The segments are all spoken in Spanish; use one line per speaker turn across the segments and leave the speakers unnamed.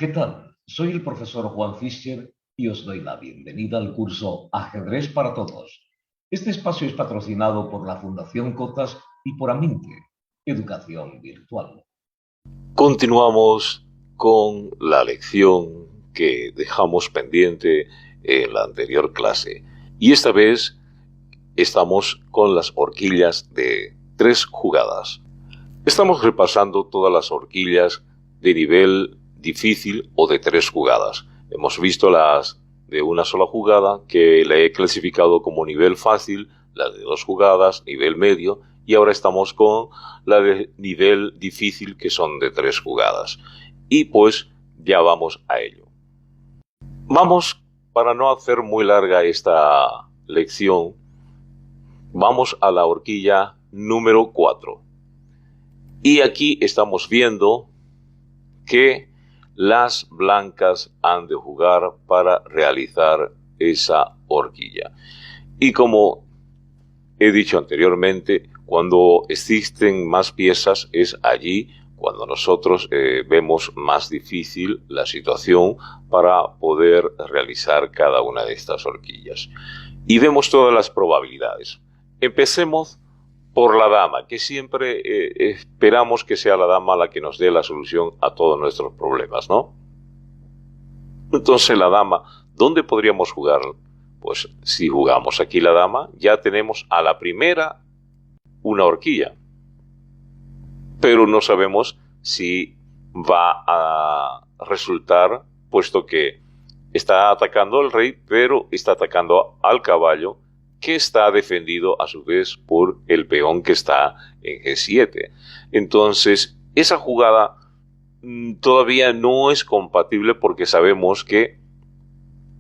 ¿Qué tal? Soy el profesor Juan Fischer y os doy la bienvenida al curso Ajedrez para Todos. Este espacio es patrocinado por la Fundación Cotas y por Aminte, Educación Virtual.
Continuamos con la lección que dejamos pendiente en la anterior clase. Y esta vez estamos con las horquillas de 3 jugadas. Estamos repasando todas las horquillas de nivel difícil o de 3 jugadas. Hemos visto las de una sola jugada, que la he clasificado como nivel fácil, las de 2 jugadas, nivel medio, y ahora estamos con la de nivel difícil, que son de 3 jugadas. Y pues ya vamos a ello. Vamos, para no hacer muy larga esta lección, vamos a la horquilla número 4. Y aquí estamos viendo que las blancas han de jugar para realizar esa horquilla. Y como he dicho anteriormente, cuando existen más piezas es allí cuando nosotros vemos más difícil la situación para poder realizar cada una de estas horquillas. Y vemos todas las probabilidades. Empecemos por la dama, que siempre esperamos que sea la dama la que nos dé la solución a todos nuestros problemas, ¿no? Entonces la dama, ¿dónde podríamos jugar? Pues si jugamos aquí la dama, ya tenemos a la primera una horquilla. Pero no sabemos si va a resultar, puesto que está atacando al rey, pero está atacando al caballo, que está defendido a su vez por el peón que está en G7. Entonces, esa jugada todavía no es compatible porque sabemos que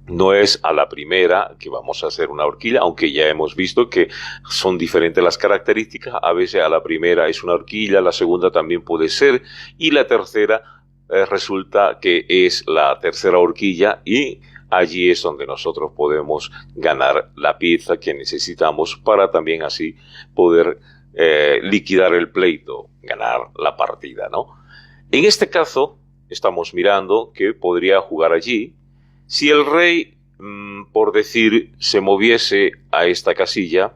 no es a la primera que vamos a hacer una horquilla, aunque ya hemos visto que son diferentes las características. A veces a la primera es una horquilla, la segunda también puede ser, y la tercera resulta que es la tercera horquilla, y allí es donde nosotros podemos ganar la pieza que necesitamos para también así poder liquidar el pleito, ganar la partida, ¿no? En este caso, estamos mirando que podría jugar allí. Si el rey, por decir, se moviese a esta casilla,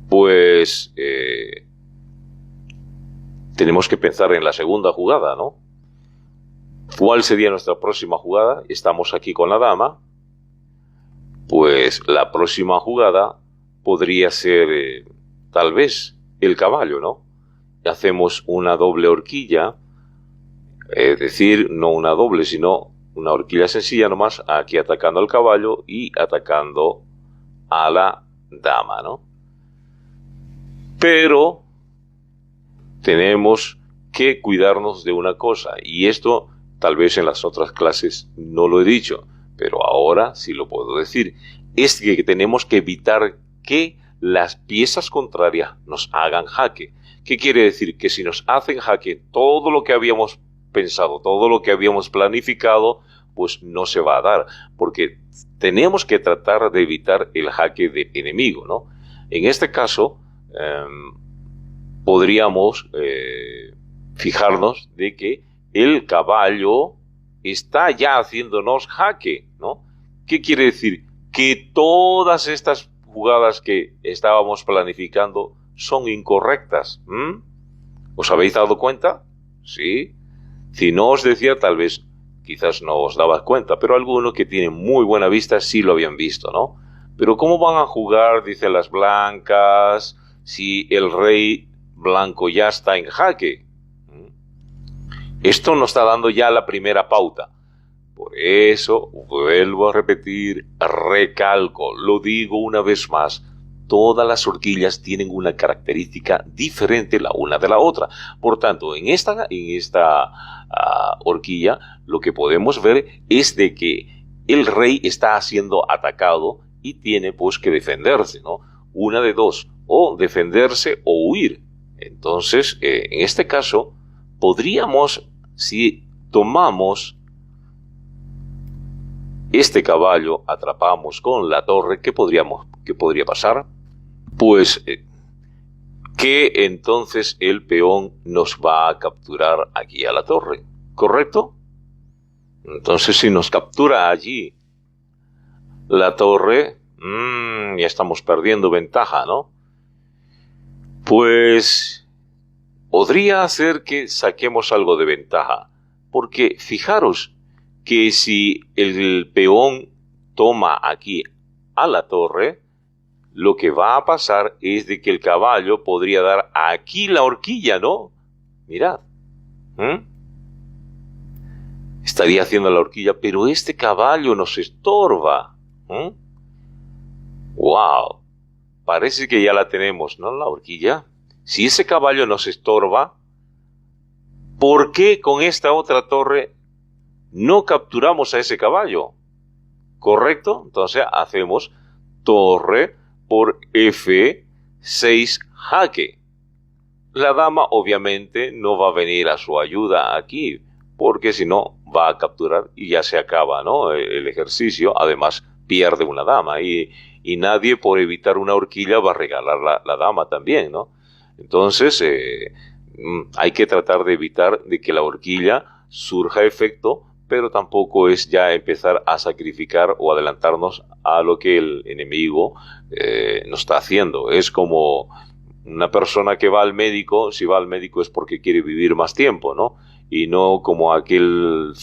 pues tenemos que pensar en la segunda jugada, ¿no? ¿Cuál sería nuestra próxima jugada? Estamos aquí con la dama. Pues la próxima jugada podría ser tal vez el caballo, ¿no? Hacemos una doble horquilla, es decir, no una doble, sino una horquilla sencilla nomás, aquí atacando al caballo y atacando a la dama, ¿no? Pero tenemos que cuidarnos de una cosa, y esto tal vez en las otras clases no lo he dicho, pero ahora sí lo puedo decir, es que tenemos que evitar que las piezas contrarias nos hagan jaque. ¿Qué quiere decir? Que si nos hacen jaque, todo lo que habíamos pensado, todo lo que habíamos planificado, pues no se va a dar, porque tenemos que tratar de evitar el jaque de enemigo, ¿no? En este caso, podríamos fijarnos de que el caballo está ya haciéndonos jaque, ¿no? ¿Qué quiere decir? Que todas estas jugadas que estábamos planificando son incorrectas. ¿Os habéis dado cuenta? Sí. Si no os decía, tal vez, quizás no os dabais cuenta, pero algunos que tienen muy buena vista sí lo habían visto, ¿no? Pero ¿cómo van a jugar, dicen las blancas, si el rey blanco ya está en jaque? Esto nos está dando ya la primera pauta. Por eso, vuelvo a repetir, recalco, lo digo una vez más, todas las horquillas tienen una característica diferente la una de la otra. Por tanto, en esta horquilla, lo que podemos ver es de que el rey está siendo atacado y tiene pues que defenderse, ¿no? Una de dos, o defenderse o huir. Entonces, en este caso, podríamos, si tomamos este caballo, atrapamos con la torre, ¿qué podría pasar? Pues que entonces el peón nos va a capturar aquí a la torre. ¿correcto? Entonces, si nos captura allí la torre, ya estamos perdiendo ventaja, ¿no? Pues podría hacer que saquemos algo de ventaja, porque fijaros que si el peón toma aquí a la torre, lo que va a pasar es de que el caballo podría dar aquí la horquilla, ¿no? Mirad. Estaría haciendo la horquilla, pero este caballo nos estorba. ¡Wow! Parece que ya la tenemos, ¿no? La horquilla. Si ese caballo nos estorba, ¿por qué con esta otra torre no capturamos a ese caballo? ¿Correcto? Entonces hacemos torre por F6 jaque. La dama obviamente no va a venir a su ayuda aquí, porque si no va a capturar y ya se acaba, ¿no? El ejercicio. Además pierde una dama y nadie por evitar una horquilla va a regalar la dama también, ¿no? Entonces hay que tratar de evitar de que la horquilla surja efecto, pero tampoco es ya empezar a sacrificar o adelantarnos a lo que el enemigo nos está haciendo. Es como una persona que va al médico, si va al médico es porque quiere vivir más tiempo, ¿no? Y no como aquel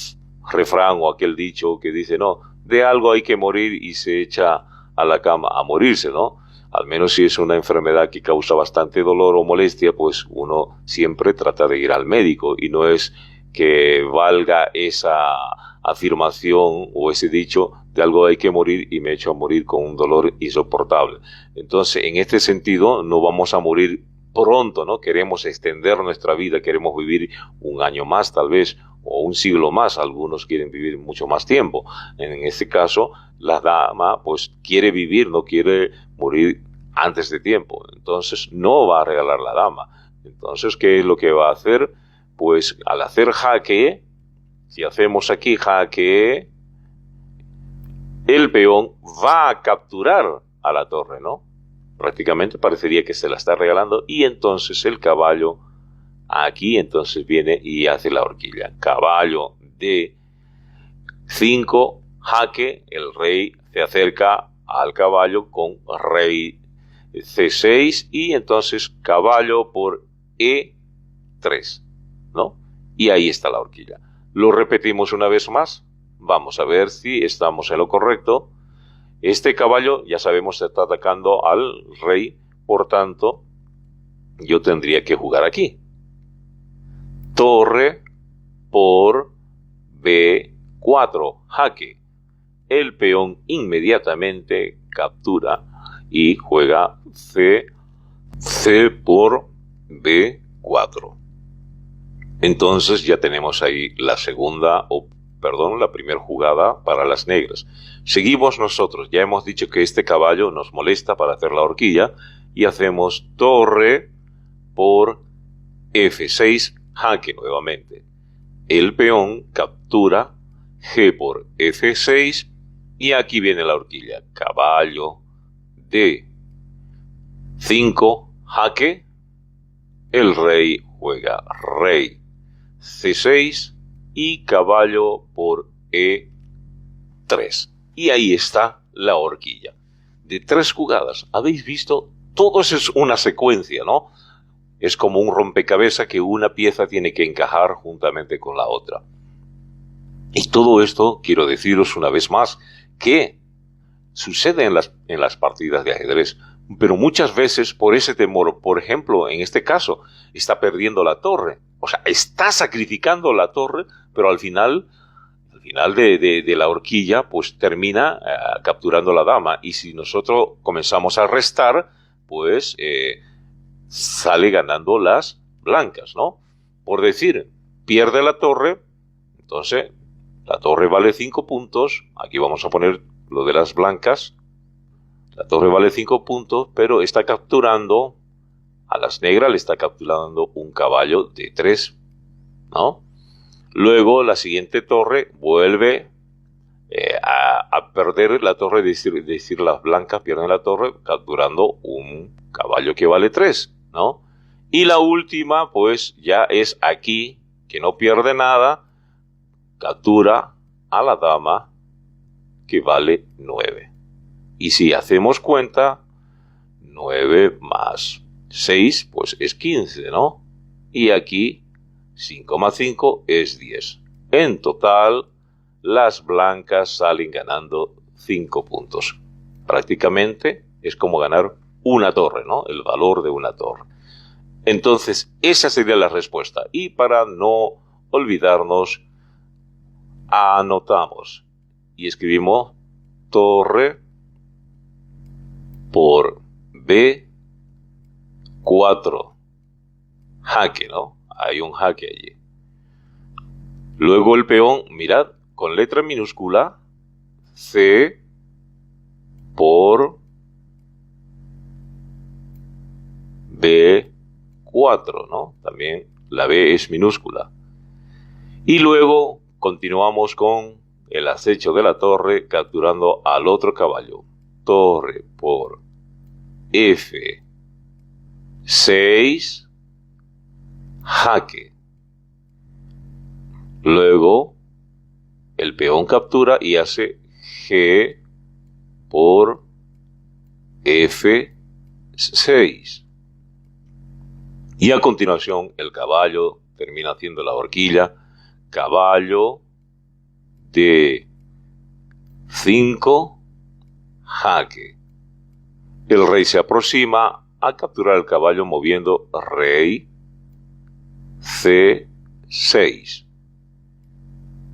refrán o aquel dicho que dice, no, de algo hay que morir y se echa a la cama a morirse, ¿no? Al menos si es una enfermedad que causa bastante dolor o molestia, pues uno siempre trata de ir al médico y no es que valga esa afirmación o ese dicho de algo hay que morir y me echo a morir con un dolor insoportable. Entonces, en este sentido, no vamos a morir pronto, ¿no? Queremos extender nuestra vida, queremos vivir un año más tal vez, o un siglo más, algunos quieren vivir mucho más tiempo. En este caso, la dama pues quiere vivir, no quiere morir antes de tiempo. Entonces, no va a regalar la dama. Entonces, ¿qué es lo que va a hacer? Pues al hacer jaque, si hacemos aquí jaque, el peón va a capturar a la torre, ¿no? Prácticamente parecería que se la está regalando y entonces el caballo aquí entonces viene y hace la horquilla. Caballo D5, jaque, el rey se acerca al caballo con rey C6 y entonces caballo por E3, ¿no? Y ahí está la horquilla. Lo repetimos una vez más. Vamos a ver si estamos en lo correcto. Este caballo, ya sabemos, está atacando al rey, por tanto, yo tendría que jugar aquí. Torre por B4, jaque. El peón inmediatamente captura y juega C por B4. Entonces ya tenemos ahí la primera jugada para las negras. Seguimos nosotros, ya hemos dicho que este caballo nos molesta para hacer la horquilla y hacemos torre por F6, jaque nuevamente. El peón captura G por F6 y aquí viene la horquilla. Caballo D5, jaque. El rey juega rey C6 y caballo por E3. Y ahí está la horquilla. De 3 jugadas, ¿habéis visto? Todo eso es una secuencia, ¿no? Es como un rompecabezas que una pieza tiene que encajar juntamente con la otra. Y todo esto, quiero deciros una vez más, que sucede en las partidas de ajedrez, pero muchas veces por ese temor, por ejemplo, en este caso, está perdiendo la torre. O sea, está sacrificando la torre, pero al final de la horquilla, pues termina capturando la dama. Y si nosotros comenzamos a restar, pues sale ganando las blancas, ¿no? Por decir, pierde la torre, entonces la torre vale 5 puntos. Aquí vamos a poner lo de las blancas. La torre vale 5 puntos, pero está capturando a las negras, le está capturando un caballo de 3, ¿no? Luego la siguiente torre vuelve a perder la torre, decir las blancas pierden la torre capturando un caballo que vale 3, ¿no? Y la última pues ya es aquí, que no pierde nada, captura a la dama que vale 9. Y si hacemos cuenta, 9 más 6 pues es 15, ¿no? Y aquí 5 más 5 es 10. En total, las blancas salen ganando 5 puntos. Prácticamente es como ganar una torre, ¿no? El valor de una torre. Entonces, esa sería la respuesta. Y para no olvidarnos, anotamos y escribimos torre por B4. Jaque, ¿no? Hay un jaque allí. Luego el peón, mirad, con letra minúscula, C por B4, ¿no? También la B es minúscula. Y luego continuamos con el acecho de la torre capturando al otro caballo. Torre por F6, jaque. Luego el peón captura y hace G por F6. Y a continuación el caballo termina haciendo la horquilla. Caballo D5, jaque. El rey se aproxima a capturar el caballo moviendo rey C6.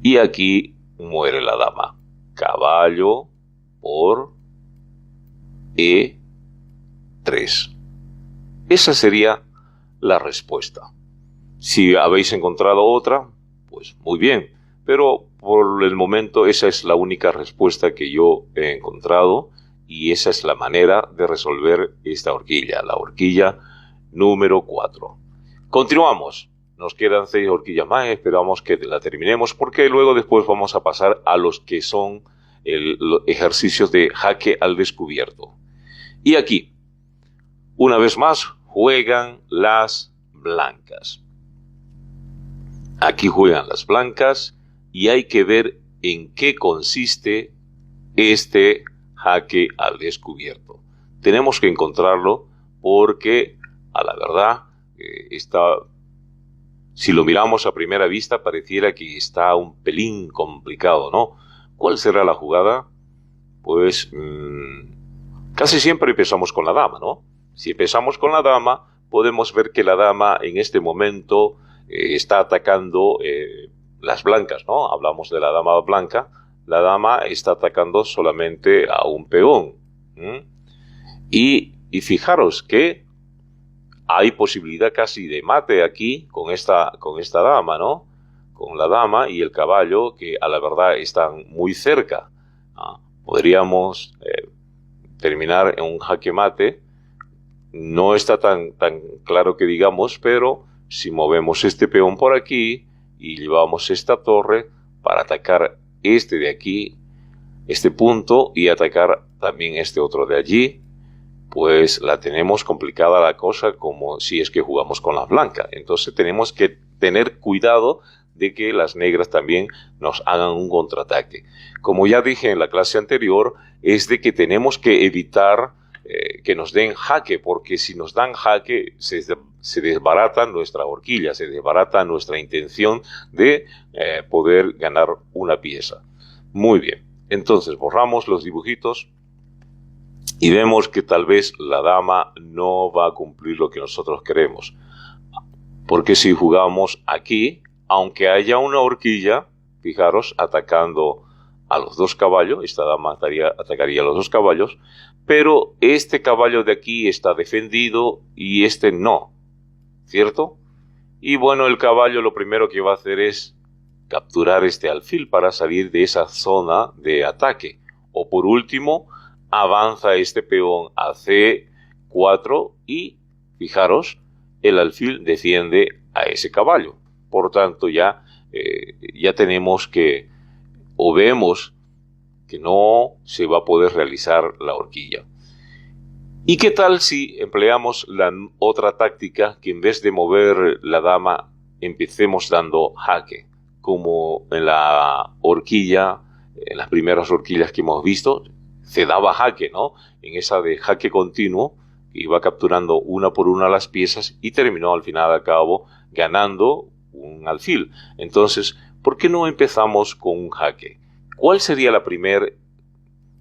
Y aquí muere la dama. Caballo por E3. Esa sería la respuesta. Si habéis encontrado otra, pues muy bien. Pero por el momento esa es la única respuesta que yo he encontrado y esa es la manera de resolver esta horquilla, la horquilla número 4. Continuamos. Nos quedan 6 horquillas más, esperamos que la terminemos porque luego después vamos a pasar a los que son los ejercicios de jaque al descubierto. Y aquí, una vez más, juegan las blancas. Aquí juegan las blancas y hay que ver en qué consiste este jaque al descubierto. Tenemos que encontrarlo porque, a la verdad, si lo miramos a primera vista, pareciera que está un pelín complicado, ¿no? ¿Cuál será la jugada? Pues casi siempre empezamos con la dama, ¿no? Si empezamos con la dama, podemos ver que la dama en este momento está atacando las blancas, ¿no? Hablamos de la dama blanca. La dama está atacando solamente a un peón. Y fijaros que hay posibilidad casi de mate aquí con esta dama, ¿no? Con la dama y el caballo que a la verdad están muy cerca. Podríamos terminar en un jaque mate. No está tan claro que digamos, pero si movemos este peón por aquí y llevamos esta torre para atacar este de aquí, este punto, y atacar también este otro de allí, pues la tenemos complicada la cosa como si es que jugamos con las blancas. Entonces tenemos que tener cuidado de que las negras también nos hagan un contraataque. Como ya dije en la clase anterior, es de que tenemos que evitar que nos den jaque, porque si nos dan jaque se desbarata nuestra horquilla, se desbarata nuestra intención de poder ganar una pieza. Muy bien, entonces borramos los dibujitos y vemos que tal vez la dama no va a cumplir lo que nosotros queremos. Porque si jugamos aquí, aunque haya una horquilla, fijaros, atacando a los dos caballos, esta dama atacaría a los dos caballos, pero este caballo de aquí está defendido y este no, ¿cierto? Y bueno, el caballo lo primero que va a hacer es capturar este alfil para salir de esa zona de ataque. O por último, avanza este peón a C4 y, fijaros, el alfil defiende a ese caballo. Por tanto, ya tenemos que, o vemos que no se va a poder realizar la horquilla. ¿Y qué tal si empleamos la otra táctica, que en vez de mover la dama, empecemos dando jaque? como en la horquilla, en las primeras horquillas que hemos visto, se daba jaque, ¿no? En esa de jaque continuo, iba capturando una por una las piezas y terminó al final al cabo ganando un alfil. Entonces, ¿por qué no empezamos con un jaque? ¿Cuál sería la primera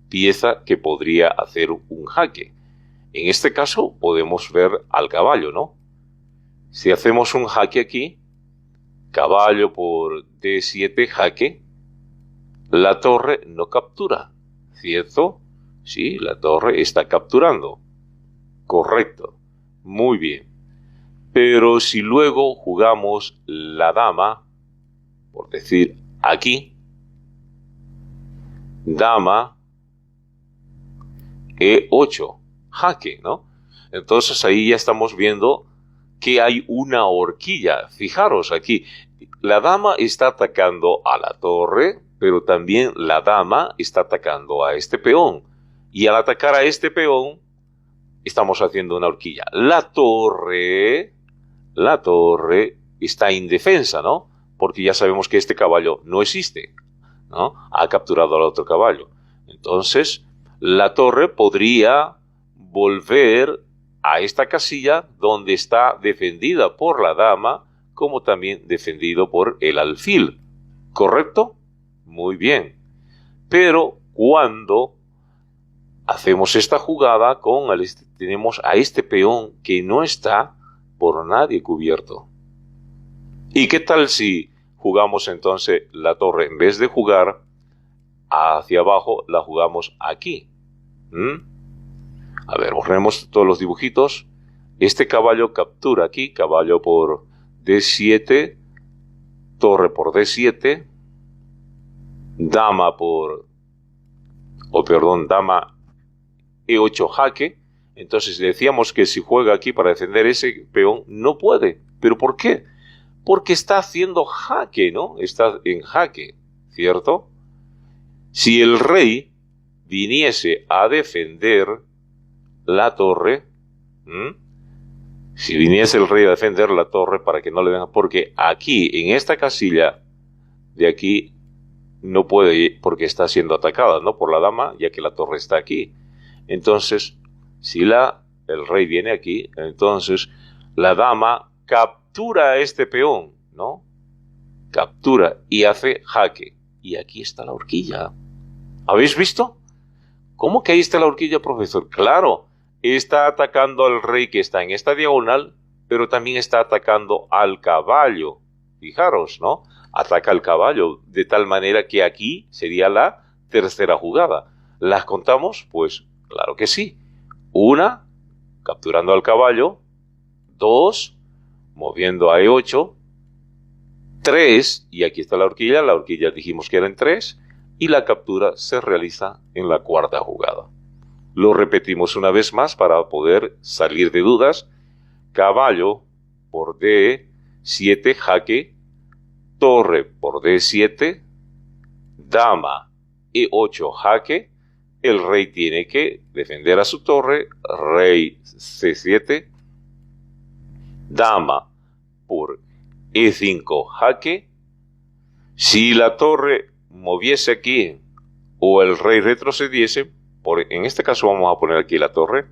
pieza que podría hacer un jaque? En este caso podemos ver al caballo, ¿no? Si hacemos un jaque aquí, caballo por D7 jaque, la torre no captura, ¿cierto? Sí, la torre está capturando. Correcto. Muy bien. Pero si luego jugamos la dama, por decir aquí, dama E8, jaque, ¿no? Entonces ahí ya estamos viendo que hay una horquilla. Fijaros aquí, la dama está atacando a la torre, pero también la dama está atacando a este peón. Y al atacar a este peón, estamos haciendo una horquilla. La torre está indefensa, ¿no? Porque ya sabemos que este caballo no existe, ¿no? Ha capturado al otro caballo. Entonces, la torre podría volver a esta casilla donde está defendida por la dama, como también defendido por el alfil. ¿Correcto? Muy bien. Pero cuando hacemos esta jugada tenemos a este peón que no está por nadie cubierto. ¿Y qué tal si jugamos entonces la torre, en vez de jugar hacia abajo, la jugamos aquí? A ver, borremos todos los dibujitos. Este caballo captura aquí, caballo por D7, torre por D7, dama dama E8 jaque. Entonces decíamos que si juega aquí para defender ese peón, no puede. ¿Pero por qué? Porque está haciendo jaque, ¿no? Está en jaque, ¿cierto? Si el rey viniese a defender la torre, si viniese el rey a defender la torre para que no le den, porque aquí, en esta casilla de aquí, no puede ir porque está siendo atacada, ¿no? Por la dama, ya que la torre está aquí. Entonces, si el rey viene aquí, entonces la dama captura a este peón, ¿no? Captura y hace jaque. Y aquí está la horquilla. ¿Habéis visto? ¿Cómo que ahí está la horquilla, profesor? Claro, está atacando al rey que está en esta diagonal, pero también está atacando al caballo. Fijaros, ¿no? Ataca al caballo, de tal manera que aquí sería la tercera jugada. ¿Las contamos? Pues claro que sí. 1, capturando al caballo. 2, moviendo a E8. 3, y aquí está la horquilla dijimos que eran 3, y la captura se realiza en la cuarta jugada. Lo repetimos una vez más para poder salir de dudas. Caballo por D7 jaque, torre por D7, dama E8 jaque, el rey tiene que defender a su torre, rey C7, dama por E5 jaque. Si la torre moviese aquí o el rey retrocediese, en este caso vamos a poner aquí la torre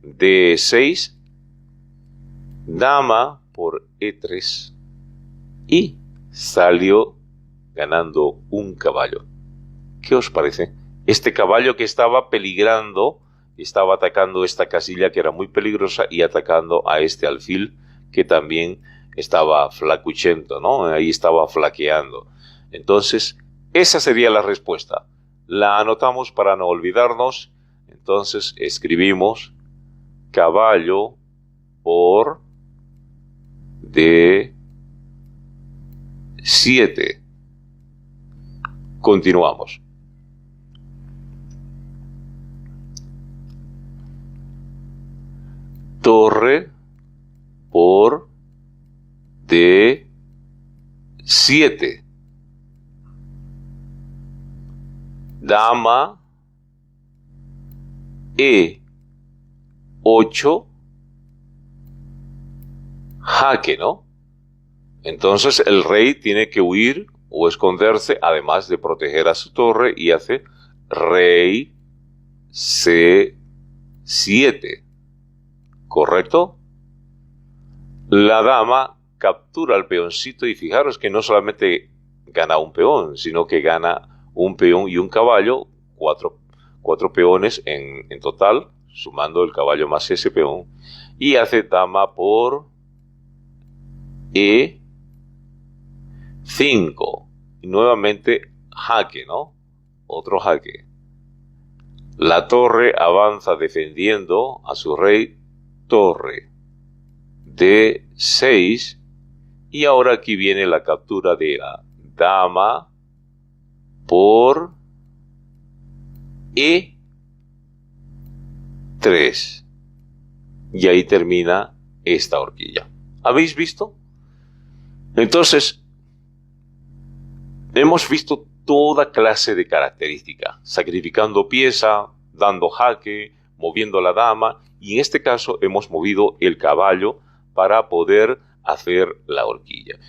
D6, dama por E3 y salió ganando un caballo. ¿Qué os parece? Este caballo que estaba peligrando, estaba atacando esta casilla que era muy peligrosa y atacando a este alfil que también estaba flacuchento, ¿no? Ahí estaba flaqueando. Entonces, esa sería la respuesta. La anotamos para no olvidarnos. Entonces, escribimos caballo por D7. Continuamos. Torre por D7. Dama E8 jaque, ¿no? Entonces el rey tiene que huir o esconderse, además de proteger a su torre, y hace rey C7. ¿Correcto? La dama captura al peoncito y fijaros que no solamente gana un peón, sino que gana un peón y un caballo, cuatro peones en total, sumando el caballo más ese peón, y hace dama por E5. Y nuevamente jaque, ¿no? Otro jaque. La torre avanza defendiendo a su rey, torre D6, y ahora aquí viene la captura de la dama por E3. Y ahí termina esta horquilla. ¿Habéis visto? Entonces, hemos visto toda clase de características, sacrificando pieza, dando jaque, moviendo la dama, y en este caso hemos movido el caballo para poder hacer la horquilla.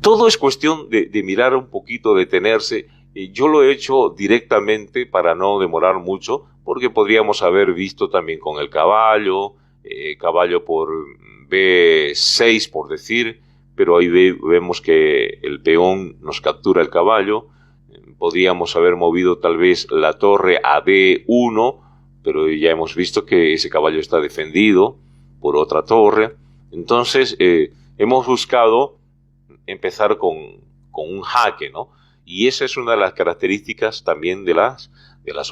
Todo es cuestión de mirar un poquito, detenerse. Yo lo he hecho directamente para no demorar mucho, porque podríamos haber visto también con el caballo, caballo por B6 por decir, pero ahí vemos que el peón nos captura el caballo. Podríamos haber movido tal vez la torre a D1, pero ya hemos visto que ese caballo está defendido por otra torre. Entonces hemos buscado empezar con un jaque, ¿no? Y esa es una de las características también de las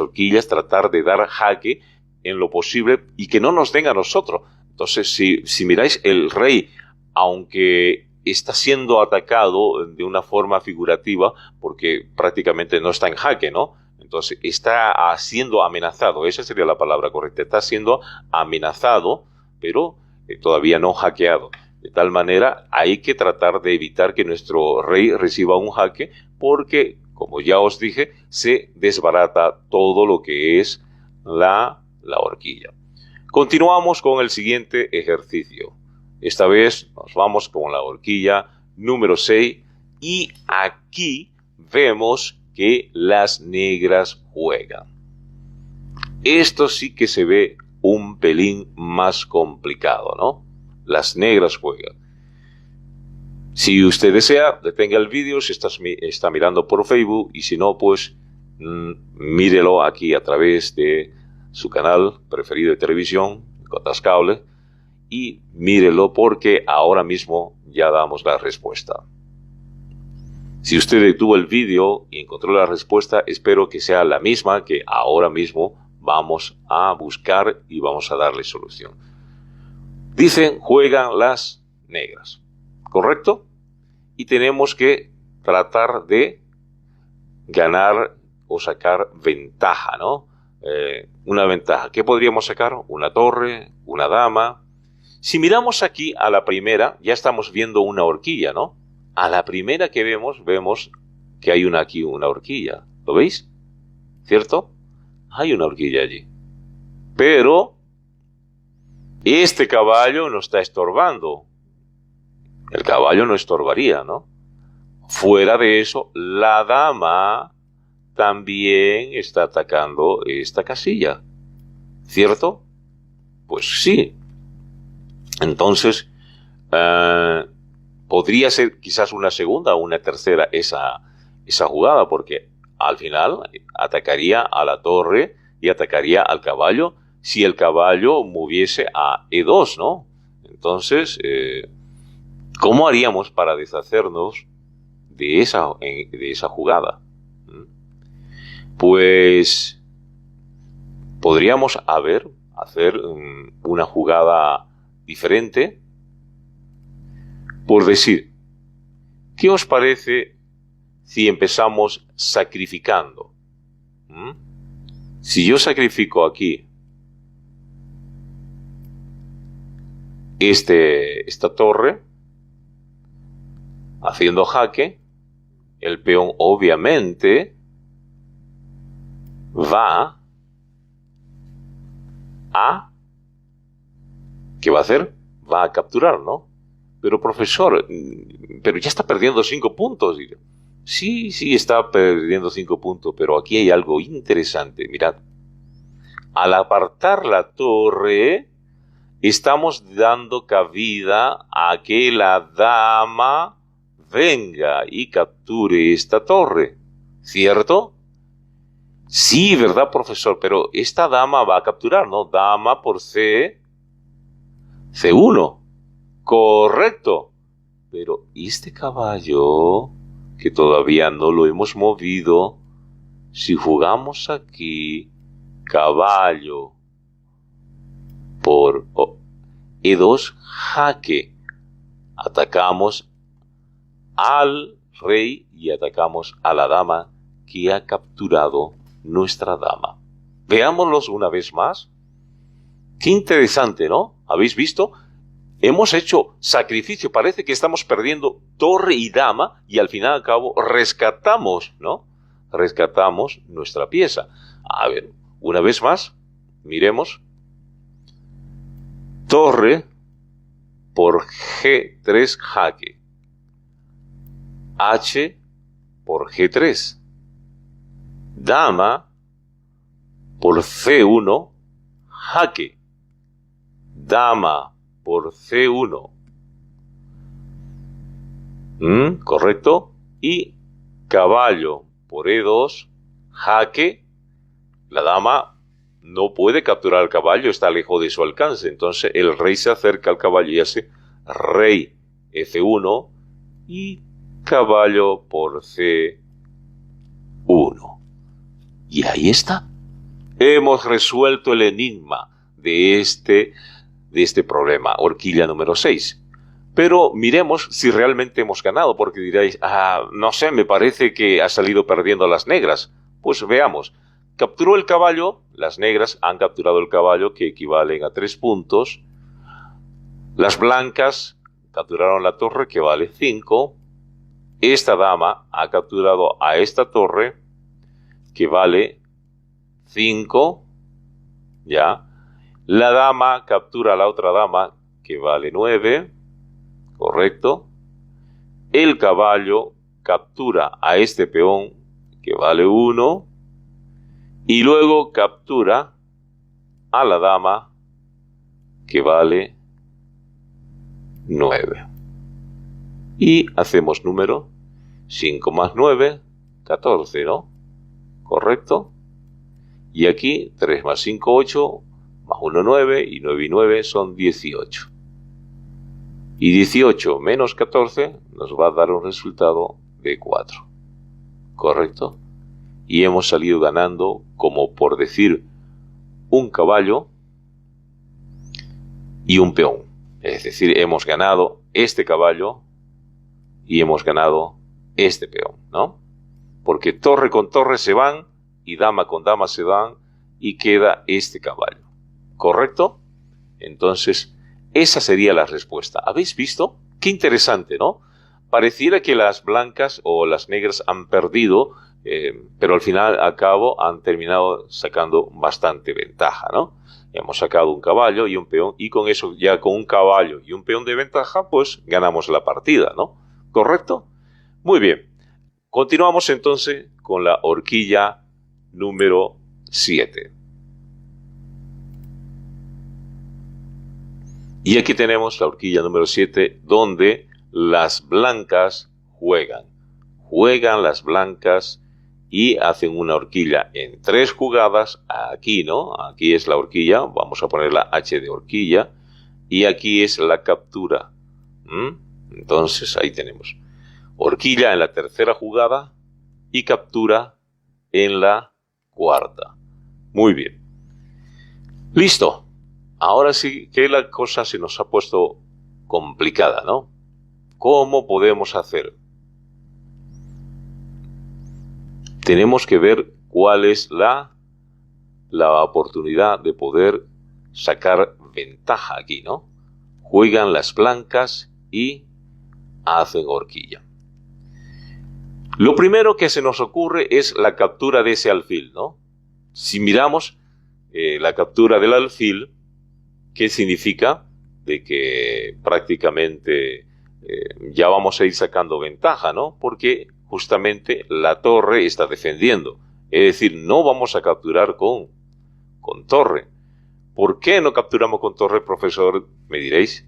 horquillas, tratar de dar jaque en lo posible y que no nos den a nosotros. Entonces, si miráis, el rey, aunque está siendo atacado de una forma figurativa, porque prácticamente no está en jaque, ¿no? Entonces, está siendo amenazado, esa sería la palabra correcta, está siendo amenazado, pero todavía no hackeado. De tal manera, hay que tratar de evitar que nuestro rey reciba un jaque, porque, como ya os dije, se desbarata todo lo que es la horquilla. Continuamos con el siguiente ejercicio. Esta vez nos vamos con la horquilla número 6 y aquí vemos que las negras juegan. Esto sí que se ve un pelín más complicado, ¿no? Las negras juegan. Si usted desea, detenga el vídeo si está mirando por Facebook, y si no, pues mírelo aquí a través de su canal preferido de televisión, Cotas Cable, y mírelo porque ahora mismo ya damos la respuesta. Si usted detuvo el vídeo y encontró la respuesta, espero que sea la misma que ahora mismo vamos a buscar y vamos a darle solución. Dicen, juegan las negras, ¿correcto? Y tenemos que tratar de ganar o sacar ventaja, ¿no? Una ventaja. ¿Qué podríamos sacar? Una torre, una dama. Si miramos aquí a la primera, ya estamos viendo una horquilla, ¿no? A la primera que vemos que hay aquí una horquilla. ¿Lo veis? ¿Cierto? Hay una horquilla allí. Pero este caballo no está estorbando. El caballo no estorbaría, ¿no? Fuera de eso, la dama también está atacando esta casilla. ¿Cierto? Pues sí. Entonces, podría ser quizás una segunda o una tercera esa jugada, porque al final atacaría a la torre y atacaría al caballo si el caballo moviese a E2, ¿no? Entonces, ¿cómo haríamos para deshacernos de esa jugada? Pues podríamos hacer una jugada diferente. Por decir, ¿qué os parece si empezamos sacrificando? Si yo sacrifico aquí esta torre, haciendo jaque, el peón obviamente va a... ¿Qué va a hacer? Va a capturar, ¿no? Pero profesor, pero ya está perdiendo 5 puntos. Y yo, sí, está perdiendo 5 puntos, pero aquí hay algo interesante. Mirad, al apartar la torre, estamos dando cabida a que la dama venga y capture esta torre, ¿cierto? Sí, ¿verdad, profesor? Pero esta dama va a capturar, ¿no? Dama por C1. Correcto. Pero este caballo, que todavía no lo hemos movido, si jugamos aquí, caballo por E2, jaque. Atacamos al rey y atacamos a la dama que ha capturado nuestra dama. Veámoslos una vez más. Qué interesante, ¿no? ¿Habéis visto? Hemos hecho sacrificio, parece que estamos perdiendo torre y dama y al final al cabo rescatamos, ¿no? Rescatamos nuestra pieza. A ver, una vez más, miremos. Torre por G3 jaque. H por G3. Dama por C1 jaque. Dama por C1. Correcto. Y caballo por E2 jaque. La dama no puede capturar al caballo, está lejos de su alcance. Entonces el rey se acerca al caballo y hace rey F1 y caballo por C1. Y ahí está. Hemos resuelto el enigma de este problema, horquilla número 6. Pero miremos si realmente hemos ganado, porque diréis, no sé, me parece que ha salido perdiendo las negras. Pues veamos. Capturó el caballo, las negras han capturado el caballo, que equivalen a 3 puntos. Las blancas capturaron la torre, que vale 5. Esta dama ha capturado a esta torre, que vale 5. Ya. La dama captura a la otra dama, que vale 9. Correcto. El caballo captura a este peón, que vale 1. Y luego captura a la dama, que vale 9. Y hacemos número 5 más 9, 14, ¿no? Correcto. Y aquí 3 más 5, 8, más 1, 9, y 9 y 9 son 18. Y 18 menos 14 nos va a dar un resultado de 4. ¿Correcto? Y hemos salido ganando, como por decir, un caballo y un peón. Es decir, hemos ganado este caballo y hemos ganado este peón, ¿no? Porque torre con torre se van y dama con dama se van y queda este caballo. ¿Correcto? Entonces, esa sería la respuesta. ¿Habéis visto? Qué interesante, ¿no? Pareciera que las blancas o las negras han perdido, pero al final, al cabo, han terminado sacando bastante ventaja, ¿no? Hemos sacado un caballo y un peón, y con eso, ya con un caballo y un peón de ventaja, pues ganamos la partida, ¿no? ¿Correcto? Muy bien. Continuamos entonces con la horquilla número 7. Y aquí tenemos la horquilla número 7, donde las blancas juegan. Juegan las blancas y hacen una horquilla en 3 jugadas. Aquí, ¿no? Aquí es la horquilla. Vamos a poner la H de horquilla. Y aquí es la captura. Entonces, ahí tenemos. Horquilla en la tercera jugada y captura en la cuarta. Muy bien. Listo. Ahora sí que la cosa se nos ha puesto complicada, ¿no? ¿Cómo podemos hacer? Tenemos que ver cuál es la oportunidad de poder sacar ventaja aquí, ¿no? Juegan las blancas y hacen horquilla. Lo primero que se nos ocurre es la captura de ese alfil, ¿no? Si miramos la captura del alfil, ¿qué significa? De que prácticamente ya vamos a ir sacando ventaja, ¿no? Porque justamente la torre está defendiendo. Es decir, no vamos a capturar con torre. ¿Por qué no capturamos con torre, profesor? Me diréis.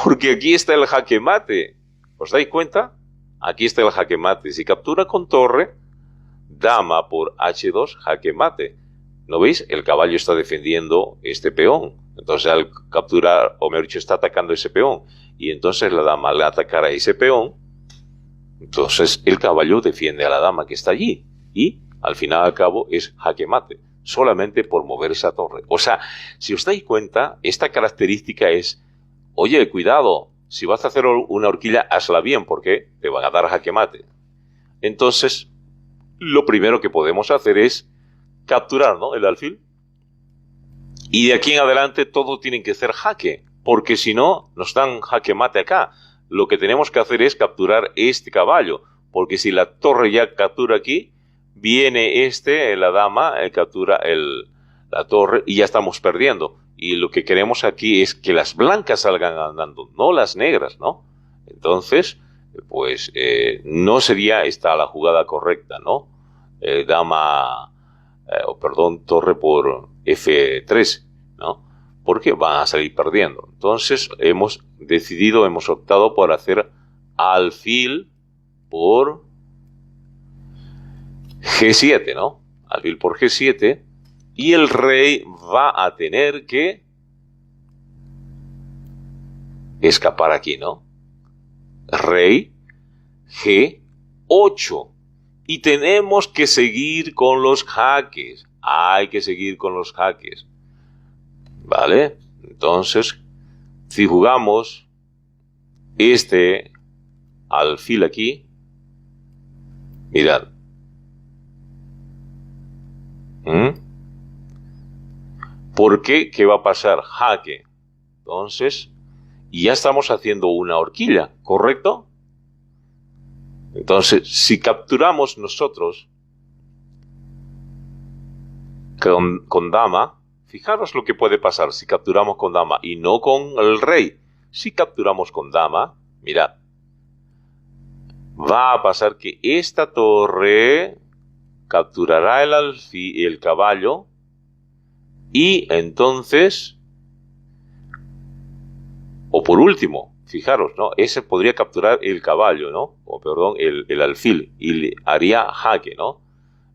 Porque aquí está el jaque mate. ¿Os dais cuenta? Aquí está el jaque mate. Si captura con torre, dama por H2, jaque mate. ¿No veis? El caballo está defendiendo este peón. Entonces al capturar, o mejor dicho, está atacando ese peón. Y entonces la dama al atacar a ese peón, entonces el caballo defiende a la dama que está allí. Y al final y al cabo es jaque mate. Solamente por mover esa torre. O sea, si os dais cuenta, esta característica es, oye, cuidado, si vas a hacer una horquilla, hazla bien, porque te van a dar jaque mate. Entonces, lo primero que podemos hacer es capturar, ¿no?, el alfil. Y de aquí en adelante todo tiene que ser jaque, porque si no, nos dan jaque mate acá. Lo que tenemos que hacer es capturar este caballo, porque si la torre ya captura aquí, viene la dama, captura la torre y ya estamos perdiendo. Y lo que queremos aquí es que las blancas salgan andando, no las negras, ¿no? Entonces, pues no sería esta la jugada correcta, ¿no? Torre por F3, ¿no? Porque van a salir perdiendo. Entonces hemos optado por hacer alfil por G7, ¿no? Alfil por G7, y el rey va a tener que escapar aquí, ¿no? Rey G8. Y tenemos que seguir con los jaques. Hay que seguir con los jaques. ¿Vale? Entonces, si jugamos este alfil aquí, mirad. ¿Por qué? ¿Qué va a pasar? Jaque. Entonces, ya estamos haciendo una horquilla, ¿correcto? Entonces, si capturamos nosotros con dama, fijaros lo que puede pasar si capturamos con dama y no con el rey. Si capturamos con dama, mirad, va a pasar que esta torre capturará el caballo, y entonces, o por último, fijaros, ¿no? Ese podría capturar el caballo, ¿no? O perdón, el alfil, y le haría jaque, ¿no?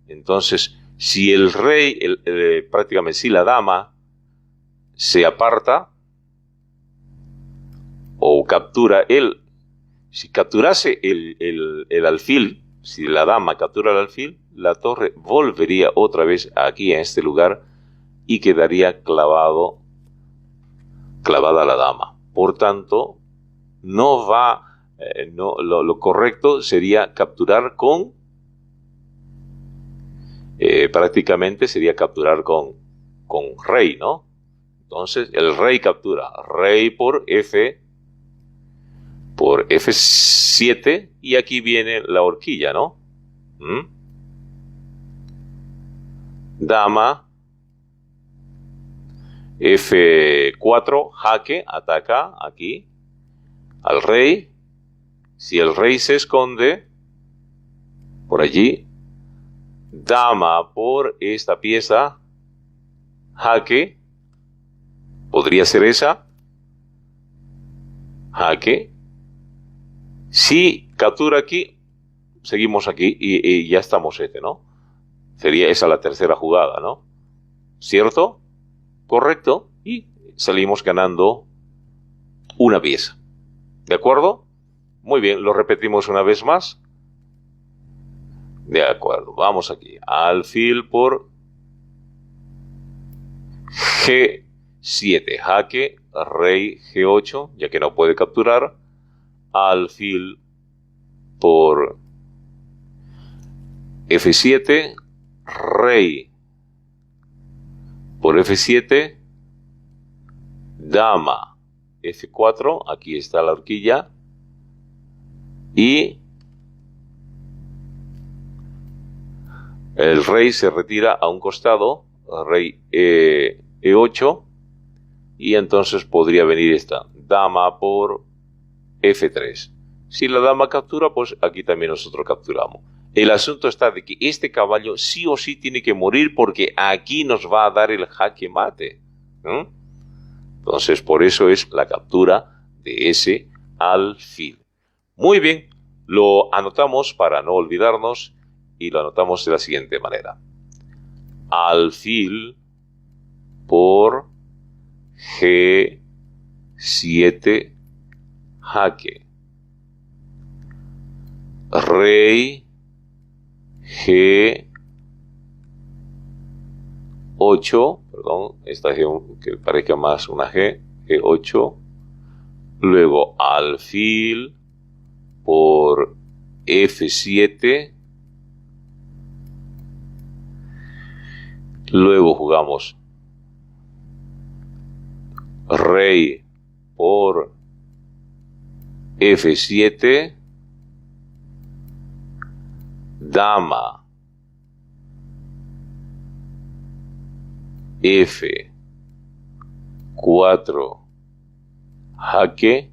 Entonces, si el rey, prácticamente si la dama se aparta o captura si capturase el alfil, si la dama captura el alfil, la torre volvería otra vez aquí en este lugar y quedaría clavada la dama. Por tanto, lo correcto sería capturar prácticamente sería capturar con rey, ¿no? Entonces, el rey captura, rey por F7, y aquí viene la horquilla, ¿no? Dama, F4, jaque, ataca aquí al rey. Si el rey se esconde por allí, dama por esta pieza, jaque, podría ser esa, jaque. Si captura aquí, seguimos aquí y ya estamos ¿no? Sería esa la tercera jugada, ¿no? ¿Cierto? Correcto. Y salimos ganando una pieza. ¿De acuerdo? Muy bien, lo repetimos una vez más. De acuerdo, vamos aquí. Alfil por G7, jaque, rey G8, ya que no puede capturar. Alfil por F7, rey por F7, dama F4, aquí está la horquilla, y el rey se retira a un costado, rey E8, y entonces podría venir esta, dama por F3. Si la dama captura, pues aquí también nosotros capturamos. El asunto está de que este caballo sí o sí tiene que morir porque aquí nos va a dar el jaque mate. Entonces, por eso es la captura de ese alfil. Muy bien, lo anotamos para no olvidarnos y lo anotamos de la siguiente manera. Alfil por G7 jaque. Rey G8, perdón, esta G que parezca más una G, G8. Luego alfil por F7. Luego jugamos rey por F7. Dama F4 jaque.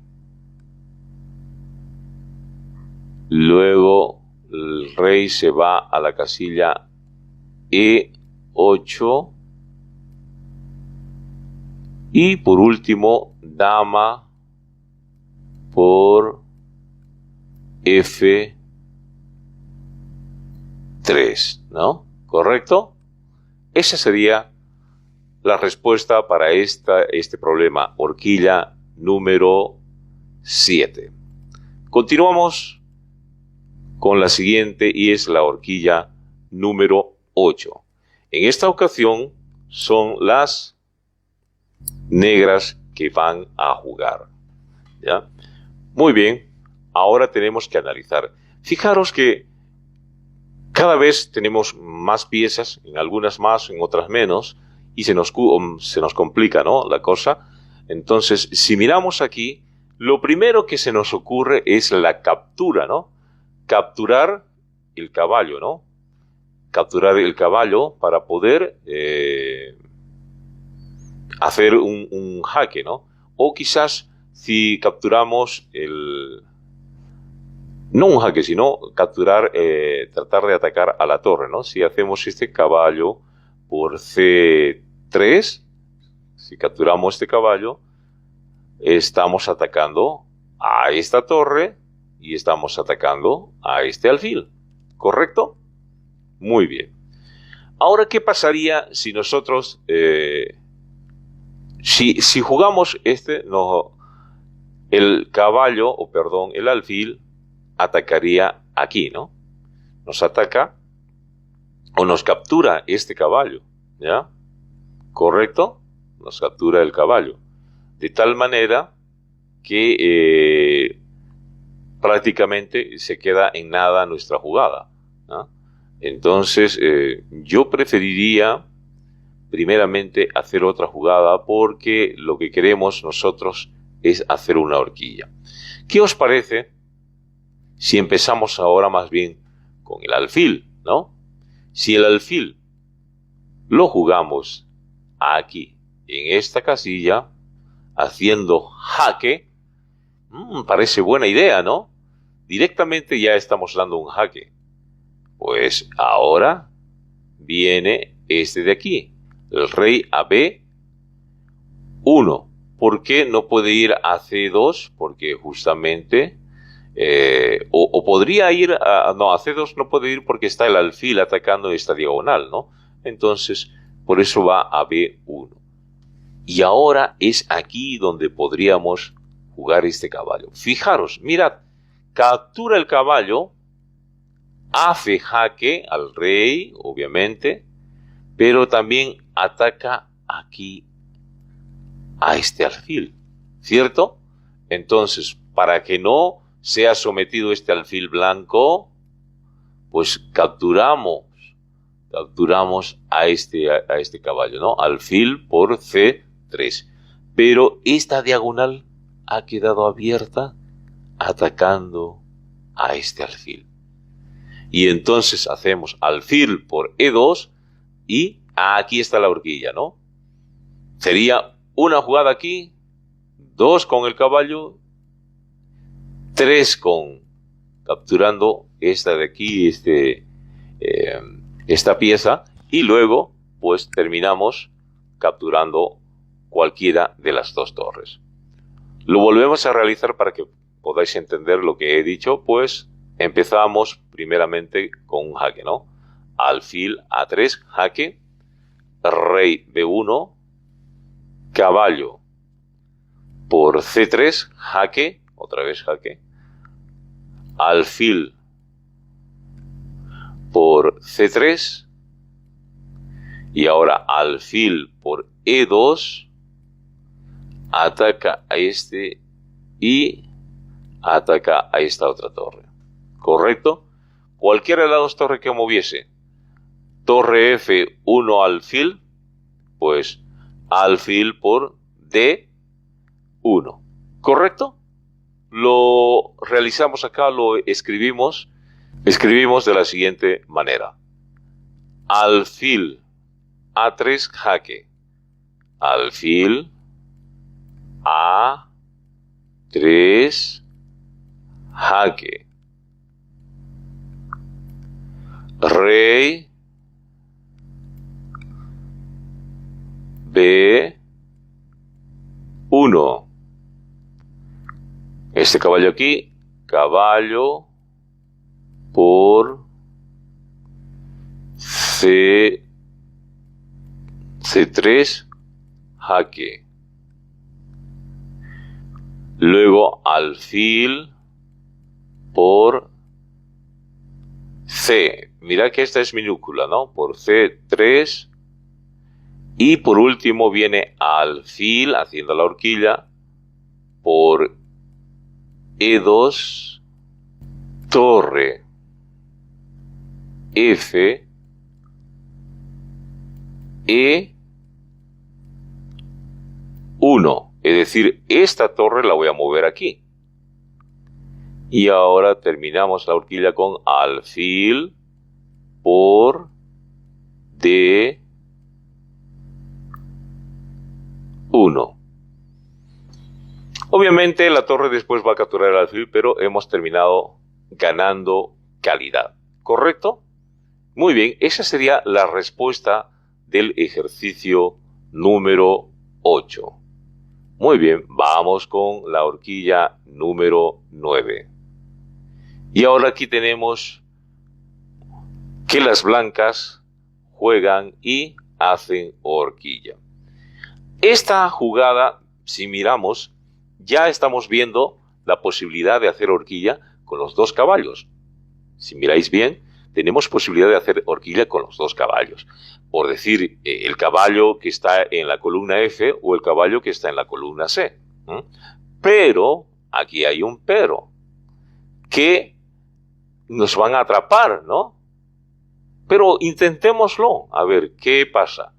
Luego el rey se va a la casilla E8. Y por último, dama por F3, ¿no? ¿Correcto? Esa sería la respuesta para este problema, horquilla número 7. Continuamos con la siguiente y es la horquilla número 8. En esta ocasión son las negras que van a jugar, ¿ya? Muy bien, ahora tenemos que analizar. Fijaros que cada vez tenemos más piezas, en algunas más, en otras menos, y se nos complica, ¿no?, la cosa. Entonces, si miramos aquí, lo primero que se nos ocurre es la captura, ¿no? Capturar el caballo, ¿no? Capturar el caballo para poder hacer un jaque, ¿no? O quizás si capturamos no un jaque, sino capturar, tratar de atacar a la torre, ¿no? Si hacemos este caballo por C3, si capturamos este caballo, estamos atacando a esta torre y estamos atacando a este alfil, ¿correcto? Muy bien. Ahora, ¿qué pasaría si nosotros, si jugamos el caballo, o perdón, el alfil, atacaría aquí, ¿no? Nos ataca o nos captura este caballo, ¿ya? ¿Correcto? Nos captura el caballo. De tal manera que prácticamente se queda en nada nuestra jugada, ¿no? Entonces, yo preferiría primeramente hacer otra jugada porque lo que queremos nosotros es hacer una horquilla. ¿Qué os parece si empezamos ahora más bien con el alfil, ¿no? Si el alfil lo jugamos aquí, en esta casilla, haciendo jaque, parece buena idea, ¿no? Directamente ya estamos dando un jaque. Pues ahora viene este de aquí, el rey a B1. ¿Por qué no puede ir a C2? Porque justamente, o podría ir a C2 no puede ir porque está el alfil atacando esta diagonal, ¿no? Entonces, por eso va a B1. Y ahora es aquí donde podríamos jugar este caballo. Fijaros, mirad, captura el caballo, hace jaque al rey, obviamente, pero también ataca aquí a este alfil, ¿cierto? Entonces, para que no sea sometido este alfil blanco, pues capturamos a este caballo, ¿no? Alfil por C3. Pero esta diagonal ha quedado abierta atacando a este alfil. Y entonces hacemos alfil por E2 y aquí está la horquilla, ¿no? Sería una jugada aquí, 2 con el caballo 3 con capturando esta de aquí, esta pieza, y luego pues terminamos capturando cualquiera de las dos torres. Lo volvemos a realizar para que podáis entender lo que he dicho. Pues empezamos primeramente con un jaque, ¿no? Alfil A3, jaque, rey B1, caballo por C3, jaque, otra vez jaque, alfil por C3 y ahora alfil por E2, ataca a este y ataca a esta otra torre. ¿Correcto? Cualquiera de las dos torres que moviese, torre F1 alfil, pues alfil por D1. ¿Correcto? Lo realizamos acá, lo escribimos de la siguiente manera. Alfil A3 jaque, alfil A3 jaque, rey B1. Este caballo aquí, caballo por C3 jaque. Luego alfil por C. Mira que esta es minúscula, ¿no? Por C3. Y por último viene alfil, haciendo la horquilla, por E2, torre F, E1. Es decir, esta torre la voy a mover aquí. Y ahora terminamos la horquilla con alfil por D1. Obviamente la torre después va a capturar el alfil, pero hemos terminado ganando calidad. ¿Correcto? Muy bien, esa sería la respuesta del ejercicio número 8. Muy bien, vamos con la horquilla número 9. Y ahora aquí tenemos que las blancas juegan y hacen horquilla. Esta jugada, si miramos, ya estamos viendo la posibilidad de hacer horquilla con los dos caballos. Si miráis bien, tenemos posibilidad de hacer horquilla con los dos caballos. Por decir, el caballo que está en la columna F o el caballo que está en la columna C. Pero, aquí hay un pero, que nos van a atrapar, ¿no? Pero intentémoslo, a ver qué pasa.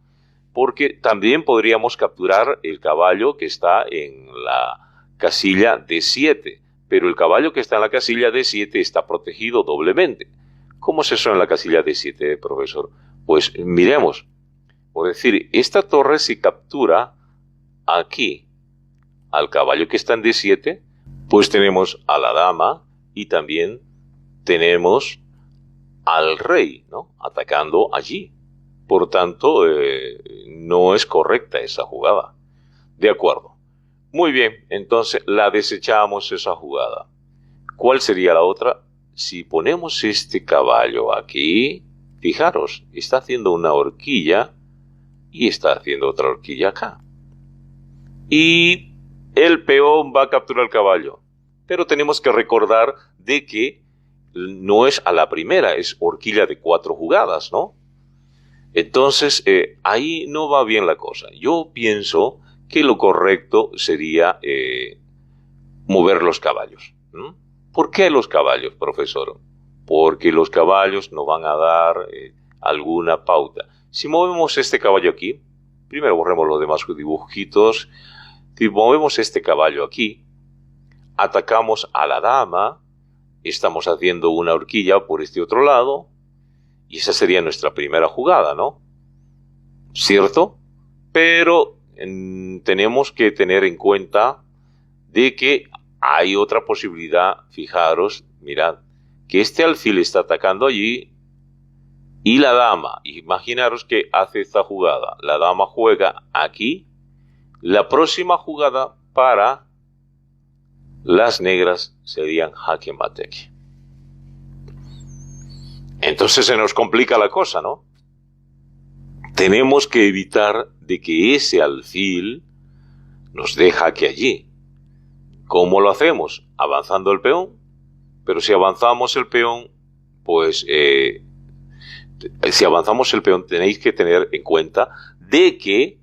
Porque también podríamos capturar el caballo que está en la casilla D7, pero el caballo que está en la casilla D7 está protegido doblemente. ¿Cómo es eso en la casilla D7, profesor? Pues miremos. Por decir, esta torre se captura aquí al caballo que está en D7, pues tenemos a la dama y también tenemos al rey, ¿no? Atacando allí. Por tanto, no es correcta esa jugada. De acuerdo. Muy bien, entonces la desechamos esa jugada. ¿Cuál sería la otra? Si ponemos este caballo aquí, fijaros, está haciendo una horquilla y está haciendo otra horquilla acá. Y el peón va a capturar el caballo. Pero tenemos que recordar de que no es a la primera, es horquilla de 4 jugadas, ¿no? Entonces, ahí no va bien la cosa. Yo pienso que lo correcto sería mover los caballos. ¿Por qué los caballos, profesor? Porque los caballos nos van a dar alguna pauta. Si movemos este caballo aquí, primero borremos los demás dibujitos. Si movemos este caballo aquí, atacamos a la dama, estamos haciendo una horquilla por este otro lado, y esa sería nuestra primera jugada, ¿no? ¿Cierto? Pero tenemos que tener en cuenta de que hay otra posibilidad, fijaros, mirad, que este alfil está atacando allí y la dama, imaginaros que hace esta jugada, la dama juega aquí, la próxima jugada para las negras serían jaque mate aquí. Entonces se nos complica la cosa, ¿no? Tenemos que evitar de que ese alfil nos dé jaque allí. ¿Cómo lo hacemos? Avanzando el peón. Pero si avanzamos el peón, pues si avanzamos el peón tenéis que tener en cuenta de que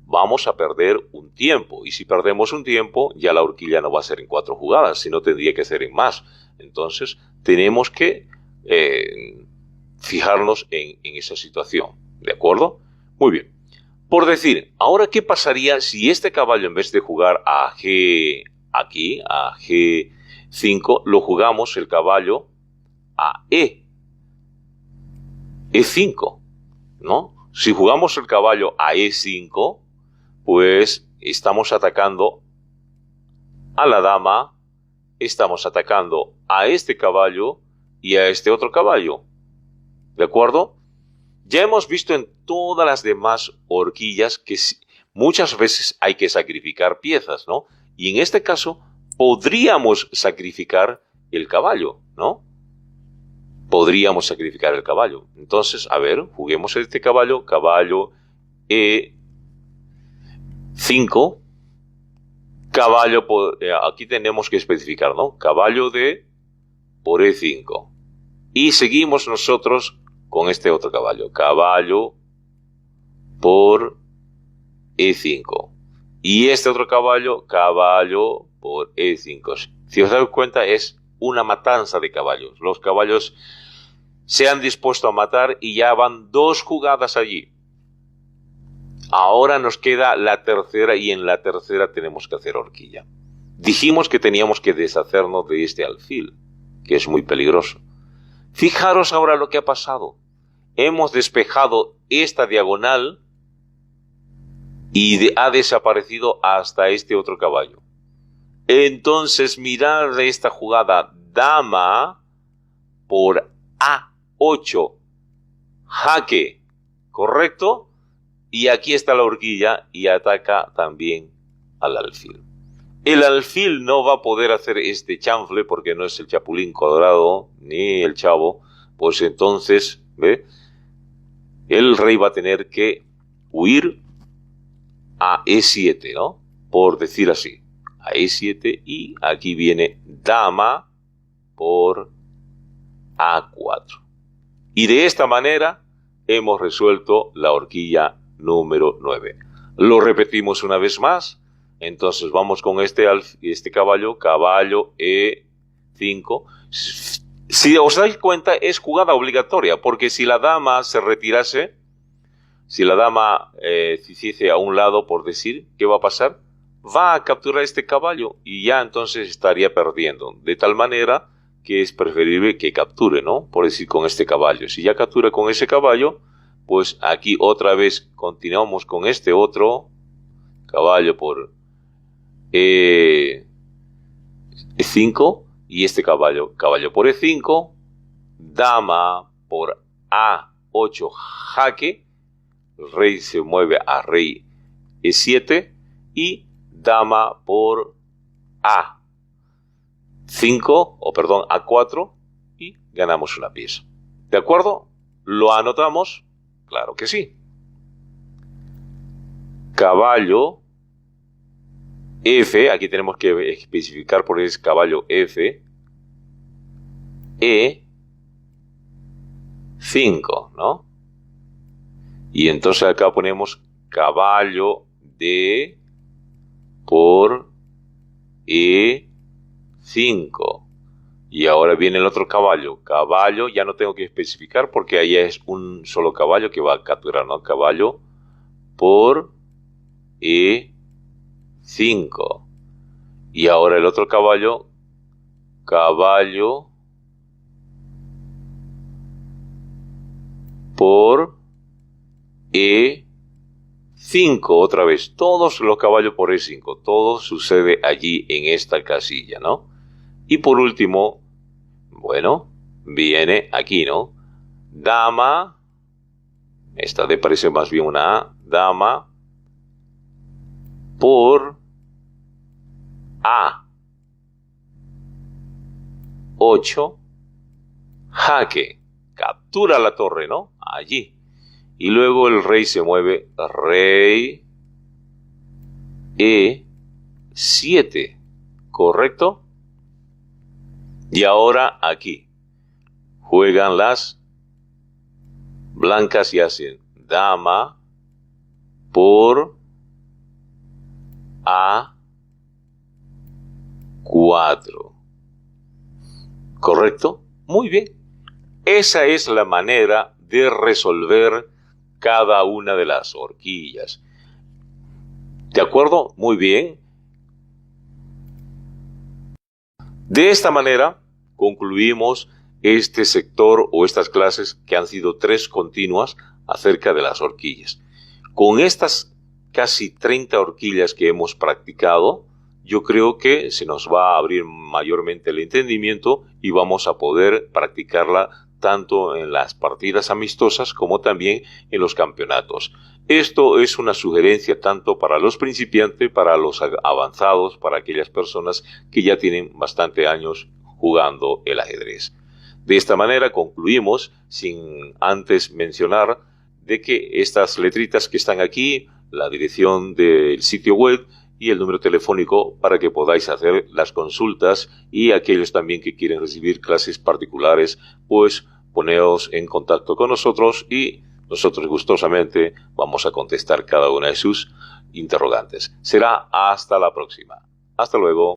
vamos a perder un tiempo. Y si perdemos un tiempo, ya la horquilla no va a ser en 4 jugadas, sino tendría que ser en más. Entonces tenemos que fijarnos en esa situación. ¿De acuerdo? Muy bien. Por decir, ahora, ¿qué pasaría si este caballo, en vez de jugar a G aquí, a G5, lo jugamos el caballo a E5, ¿no? Si jugamos el caballo a E5, pues estamos atacando a la dama, estamos atacando a este caballo y a este otro caballo. ¿De acuerdo? Ya hemos visto en todas las demás horquillas que muchas veces hay que sacrificar piezas, ¿no? Y en este caso podríamos sacrificar el caballo, ¿no? Podríamos sacrificar el caballo. Entonces, a ver, juguemos este caballo, caballo E5, caballo, aquí tenemos que especificar, ¿no? Caballo D por E5. Y seguimos nosotros con este otro caballo, caballo por E5. Y este otro caballo, caballo por E5. Si os dais cuenta, es una matanza de caballos. Los caballos se han dispuesto a matar y ya van 2 jugadas allí. Ahora nos queda la tercera y en la tercera tenemos que hacer horquilla. Dijimos que teníamos que deshacernos de este alfil, que es muy peligroso. Fijaros ahora lo que ha pasado. Hemos despejado esta diagonal y ha desaparecido hasta este otro caballo. Entonces mirad esta jugada, dama por A8, jaque, ¿correcto? Y aquí está la horquilla y ataca también al alfil. El alfil no va a poder hacer este chanfle porque no es el chapulín colorado ni el chavo, pues entonces, ¿ve? El rey va a tener que huir a E7, ¿no? Por decir así, a E7 y aquí viene dama por A4. Y de esta manera hemos resuelto la horquilla número 9. Lo repetimos una vez más. Entonces vamos con este caballo, caballo E5. Si os dais cuenta, es jugada obligatoria, porque si la dama se retirase, si la dama se hiciese a un lado, por decir, ¿qué va a pasar? Va a capturar este caballo y ya entonces estaría perdiendo. De tal manera que es preferible que capture, ¿no? Por decir, con este caballo. Si ya captura con ese caballo, pues aquí otra vez continuamos con este otro caballo por E5 y este caballo por E5, dama por A8 jaque, el rey se mueve a rey E7 y dama por A4 y ganamos una pieza. ¿De acuerdo? ¿Lo anotamos? Claro que sí. Caballo F, aquí tenemos que especificar por es caballo F, E5, ¿no? Y entonces acá ponemos caballo D por E5. Y ahora viene el otro caballo. Caballo, ya no tengo que especificar porque ahí es un solo caballo que va a capturar, ¿no? Caballo por E5. Y ahora el otro caballo, caballo por 5 otra vez, todos los caballos por E5, todo sucede allí en esta casilla, ¿no? Y por último, bueno, viene aquí, ¿no? Dama, esta D parece más bien una A, dama por A8, jaque, captura la torre, ¿no? Allí. Y luego el rey se mueve, rey E7, ¿correcto? Y ahora aquí juegan las blancas y hacen dama por A4, ¿correcto? Muy bien. Esa es la manera de resolver cada una de las horquillas. ¿De acuerdo? Muy bien. De esta manera concluimos este sector o estas clases que han sido 3 continuas acerca de las horquillas. Con estas casi 30 horquillas que hemos practicado, yo creo que se nos va a abrir mayormente el entendimiento y vamos a poder practicarla tanto en las partidas amistosas como también en los campeonatos. Esto es una sugerencia tanto para los principiantes, para los avanzados, para aquellas personas que ya tienen bastante años jugando el ajedrez. De esta manera concluimos, sin antes mencionar de que estas letritas que están aquí, la dirección del sitio web y el número telefónico para que podáis hacer las consultas, y aquellos también que quieren recibir clases particulares, pues poneos en contacto con nosotros y nosotros gustosamente vamos a contestar cada una de sus interrogantes. Será hasta la próxima. Hasta luego.